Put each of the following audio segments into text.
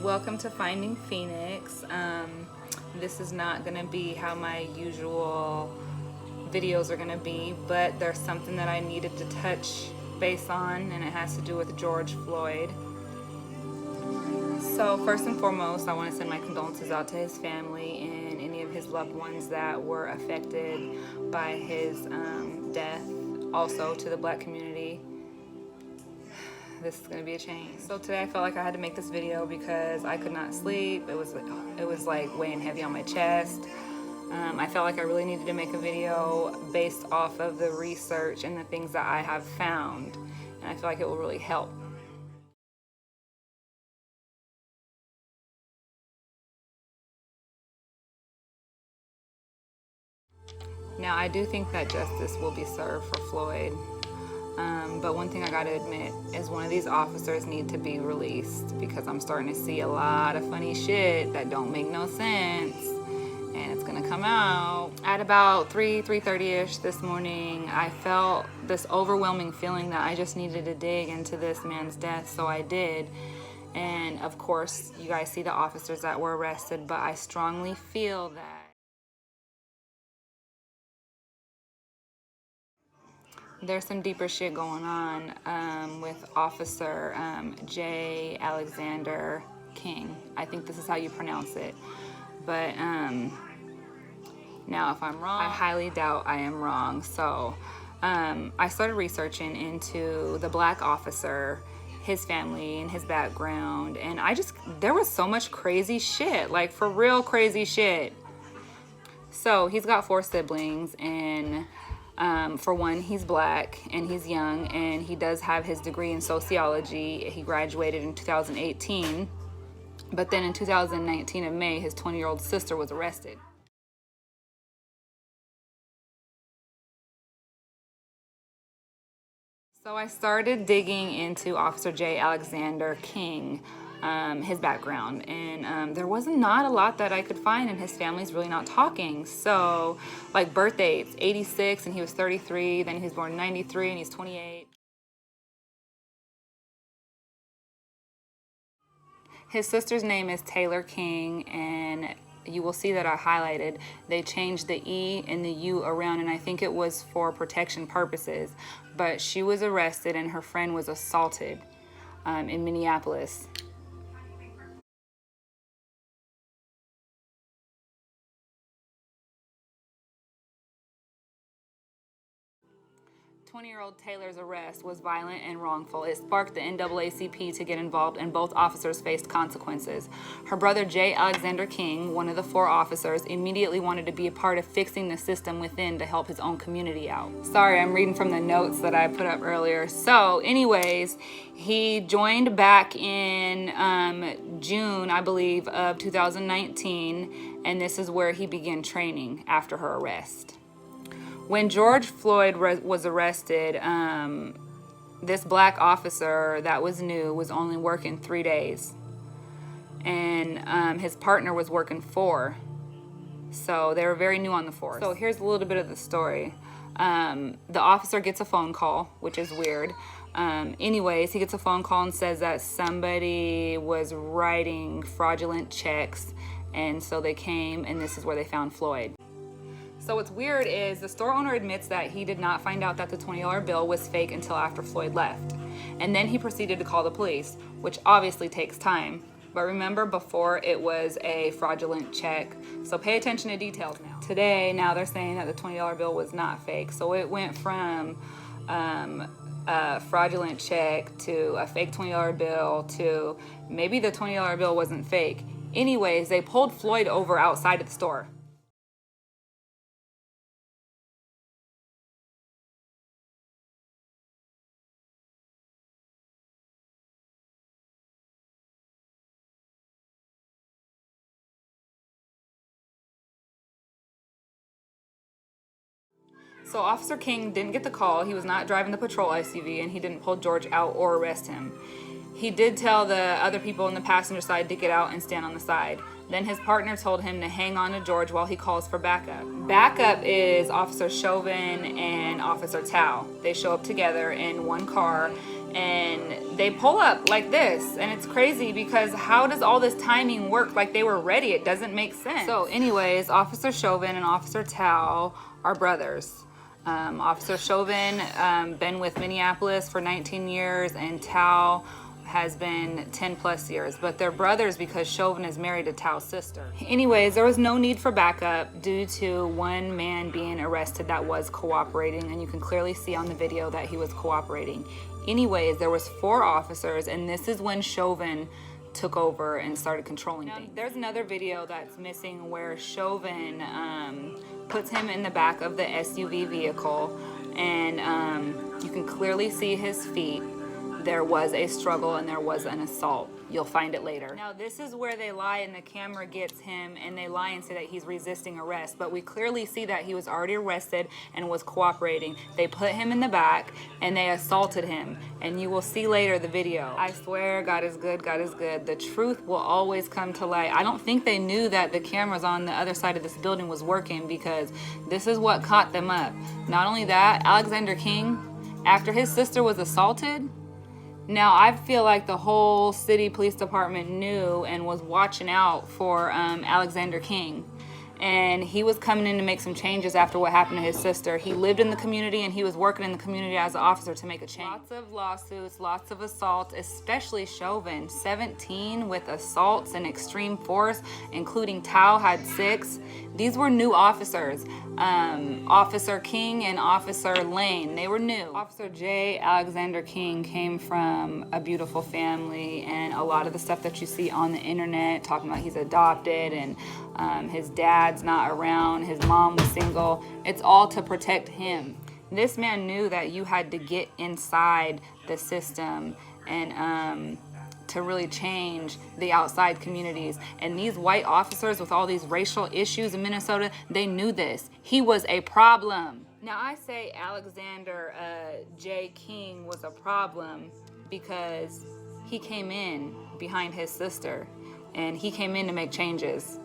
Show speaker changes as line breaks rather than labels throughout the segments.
Welcome to Finding Phoenix. This is not going to be how my usual videos are going to be, but there's something that I needed to touch base on, and it has to do with George Floyd. So first and foremost, I want to send my condolences out to his family and any of his loved ones that were affected by his death. Also to the Black community. This is going to be a change. So today I felt like I had to make this video because I could not sleep. It was like weighing heavy on my chest. I felt like I really needed to make a video based off of the research and the things that I have found, and I feel like it will really help. Now, I do think that justice will be served for Floyd. But one thing I gotta admit is one of these officers need to be released, because I'm starting to see a lot of funny shit that don't make no sense, and it's gonna come out. At about 3:30ish this morning, I felt this overwhelming feeling that I just needed to dig into this man's death, so I did. And of course, you guys see the officers that were arrested, but I strongly feel that there's some deeper shit going on with Officer J. Alexander King. I think this is how you pronounce it. But now if I'm wrong, I highly doubt I am wrong. So I started researching into the Black officer, his family and his background. And there was so much crazy shit, like for real crazy shit. So he's got 4 siblings, and for one, he's Black and he's young, and he does have his degree in sociology. He graduated in 2018, but then in 2019 of May, his 20-year-old sister was arrested. So I started digging into Officer J. Alexander King, his background, and there was not a lot that I could find, and his family's really not talking. So like birth dates, 86 and he was 33, then he was born in 93 and he's 28. His sister's name is Taylor King, and you will see that I highlighted, they changed the E and the U around, and I think it was for protection purposes. But she was arrested and her friend was assaulted in Minneapolis. 20-year-old Taylor's arrest was violent and wrongful. It sparked the NAACP to get involved, and both officers faced consequences. Her brother, J. Alexander King, one of the 4 officers, immediately wanted to be a part of fixing the system within to help his own community out. Sorry, I'm reading from the notes that I put up earlier. So anyways, he joined back in June, I believe, of 2019, and this is where he began training after her arrest. When George Floyd was arrested, this Black officer that was new was only working 3 days, and his partner was working 4. So they were very new on the force. So here's a little bit of the story. The officer gets a phone call, which is weird. Anyways, he gets a phone call and says that somebody was writing fraudulent checks, and so they came, and this is where they found Floyd. So what's weird is the store owner admits that he did not find out that the $20 bill was fake until after Floyd left. And then he proceeded to call the police, which obviously takes time. But remember, before it was a fraudulent check. So pay attention to details now. Today, now they're saying that the $20 bill was not fake. So it went from a fraudulent check to a fake $20 bill to maybe the $20 bill wasn't fake. Anyways, they pulled Floyd over outside of the store. So Officer King didn't get the call. He was not driving the patrol SUV, and he didn't pull George out or arrest him. He did tell the other people in the passenger side to get out and stand on the side. Then his partner told him to hang on to George while he calls for backup. Backup is Officer Chauvin and Officer Tao. They show up together in one car, and they pull up like this, and it's crazy because how does all this timing work? Like, they were ready. It doesn't make sense. So anyways, Officer Chauvin and Officer Tao are brothers. Officer Chauvin been with Minneapolis for 19 years, and Tao has been 10 plus years, but they're brothers because Chauvin is married to Tao's sister. Anyways, there was no need for backup due to one man being arrested that was cooperating, and you can clearly see on the video that he was cooperating. Anyways, there was 4 officers, and this is when Chauvin took over and started controlling things. There's another video that's missing where Chauvin puts him in the back of the SUV vehicle, and you can clearly see his feet. There was a struggle and there was an assault. You'll find it later. Now, this is where they lie and the camera gets him, and they lie and say that he's resisting arrest, but we clearly see that he was already arrested and was cooperating. They put him in the back and they assaulted him, and you will see later the video. I swear, God is good, God is good. The truth will always come to light. I don't think they knew that the cameras on the other side of this building was working, because this is what caught them up. Not only that, Alexander King, after his sister was assaulted, now, I feel like the whole city police department knew and was watching out for Alexander King. And he was coming in to make some changes after what happened to his sister. He lived in the community and he was working in the community as an officer to make a change. Lots of lawsuits, lots of assaults, especially Chauvin. 17 with assaults and extreme force, including Tao had 6. These were new officers. Officer King and Officer Lane, they were new. Officer J. Alexander King came from a beautiful family, and a lot of the stuff that you see on the internet talking about he's adopted and his dad's not around, his mom was single, it's all to protect him. This man knew that you had to get inside the system and to really change the outside communities. And these white officers with all these racial issues in Minnesota, they knew this. He was a problem. Now, I say Alexander J. King was a problem because he came in behind his sister and he came in to make changes.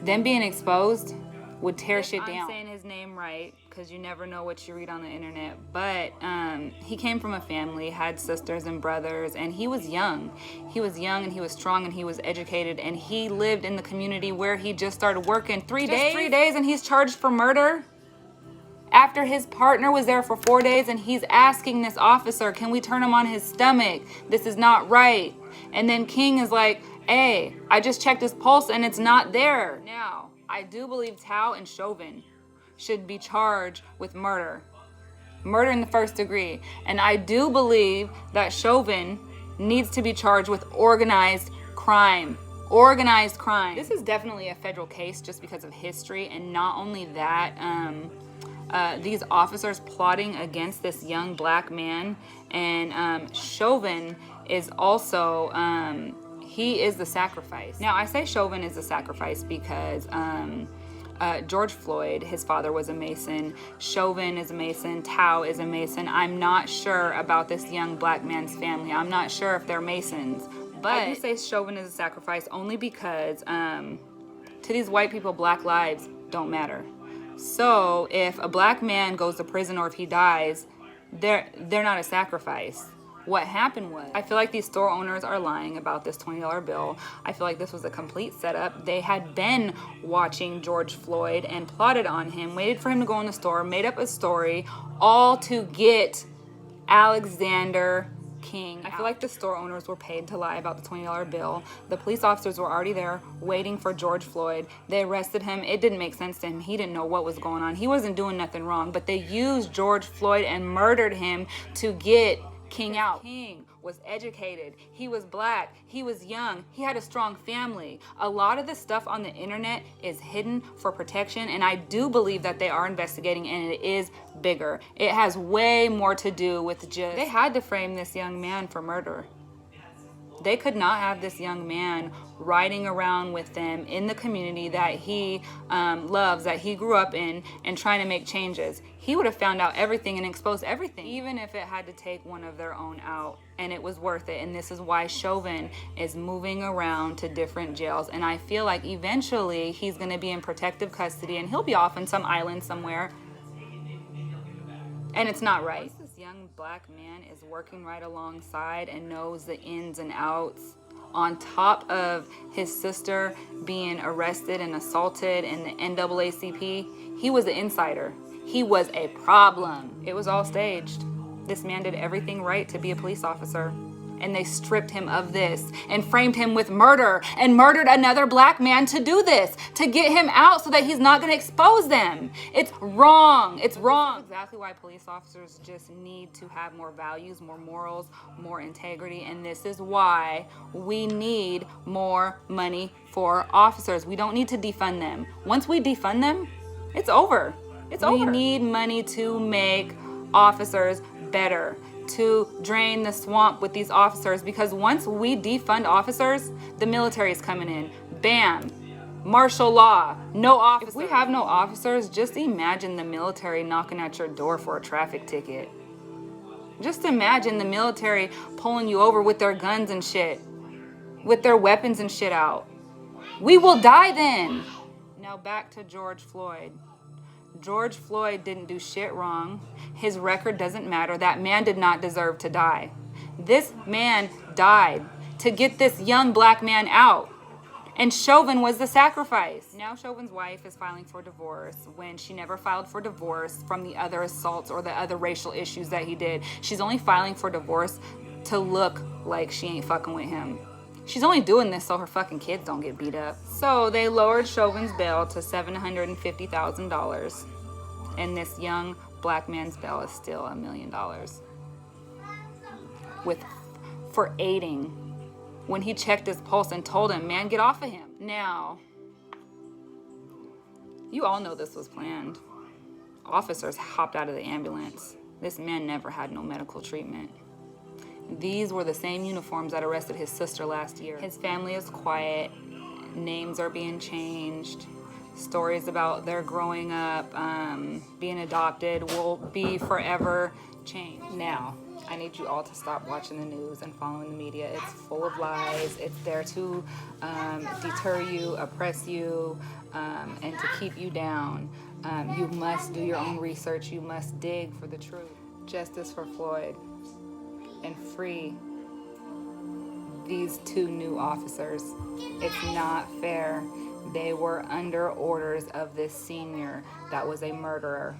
Them being exposed would tear shit down. I'm saying his name right, because you never know what you read on the internet, but he came from a family, had sisters and brothers, and he was young. He was young and he was strong and he was educated, and he lived in the community where he just started working 3 days. 3 days and he's charged for murder? After his partner was there for 4 days, and he's asking this officer, can we turn him on his stomach? This is not right. And then King is like, hey, I just checked his pulse and it's not there. Now, I do believe Tao and Chauvin should be charged with murder. Murder in the first degree. And I do believe that Chauvin needs to be charged with organized crime. Organized crime. This is definitely a federal case just because of history, and not only that, these officers plotting against this young black man, and Chauvin is also he is the sacrifice. Now, I say Chauvin is the sacrifice because George Floyd, his father was a Mason. Chauvin is a Mason. Tao is a Mason. I'm not sure about this young black man's family. I'm not sure if they're Masons. But I do say Chauvin is a sacrifice only because to these white people, black lives don't matter. So if a black man goes to prison or if he dies, they're not a sacrifice. What happened was, I feel like these store owners are lying about this $20 bill. I feel like this was a complete setup. They had been watching George Floyd and plotted on him, waited for him to go in the store, made up a story, all to get Alexander King. I feel like the store owners were paid to lie about the $20 bill. The police officers were already there waiting for George Floyd. They arrested him. It didn't make sense to him. He didn't know what was going on. He wasn't doing nothing wrong, but they used George Floyd and murdered him to get King out. King was educated. He was black. He was young. He had a strong family. A lot of the stuff on the internet is hidden for protection, and I do believe that they are investigating, and it is bigger. It has way more to do with just, they had to frame this young man for murder. They could not have this young man riding around with them in the community that he loves, that he grew up in, and trying to make changes. He would have found out everything and exposed everything, even if it had to take one of their own out, and it was worth it. And this is why Chauvin is moving around to different jails, and I feel like eventually he's going to be in protective custody and he'll be off on some island somewhere. And it's not right. This young young black man is working right alongside and knows the ins and outs, on top of his sister being arrested and assaulted in the NAACP, he was the insider. He was a problem. It was all staged. This man did everything right to be a police officer. And they stripped him of this and framed him with murder and murdered another black man to do this, to get him out so that he's not gonna expose them. It's wrong. It's wrong. That's exactly why police officers just need to have more values, more morals, more integrity. And this is why we need more money for officers. We don't need to defund them. Once we defund them, it's over. It's over. We need money to make officers better, to drain the swamp with these officers, because once we defund officers, the military is coming in. Bam. Martial law. No officers. If we have no officers, just imagine the military knocking at your door for a traffic ticket. Just imagine the military pulling you over with their guns and shit, with their weapons and shit out. We will die then. Now back to George Floyd. George Floyd didn't do shit wrong. His record doesn't matter. That man did not deserve to die. This man died to get this young black man out. And Chauvin was the sacrifice. Now Chauvin's wife is filing for divorce when she never filed for divorce from the other assaults or the other racial issues that he did. She's only filing for divorce to look like she ain't fucking with him. She's only doing this so her fucking kids don't get beat up. So they lowered Chauvin's bail to $750,000. And this young black man's bail is still $1 million. For aiding, when he checked his pulse and told him, man, get off of him. Now, you all know this was planned. Officers hopped out of the ambulance. This man never had no medical treatment. These were the same uniforms that arrested his sister last year. His family is quiet. Names are being changed. Stories about their growing up, being adopted will be forever changed. Now, I need you all to stop watching the news and following the media. It's full of lies. It's there to deter you, oppress you, and to keep you down. You must do your own research. You must dig for the truth. Justice for Floyd. And free these two new officers. It's not fair. They were under orders of this senior that was a murderer.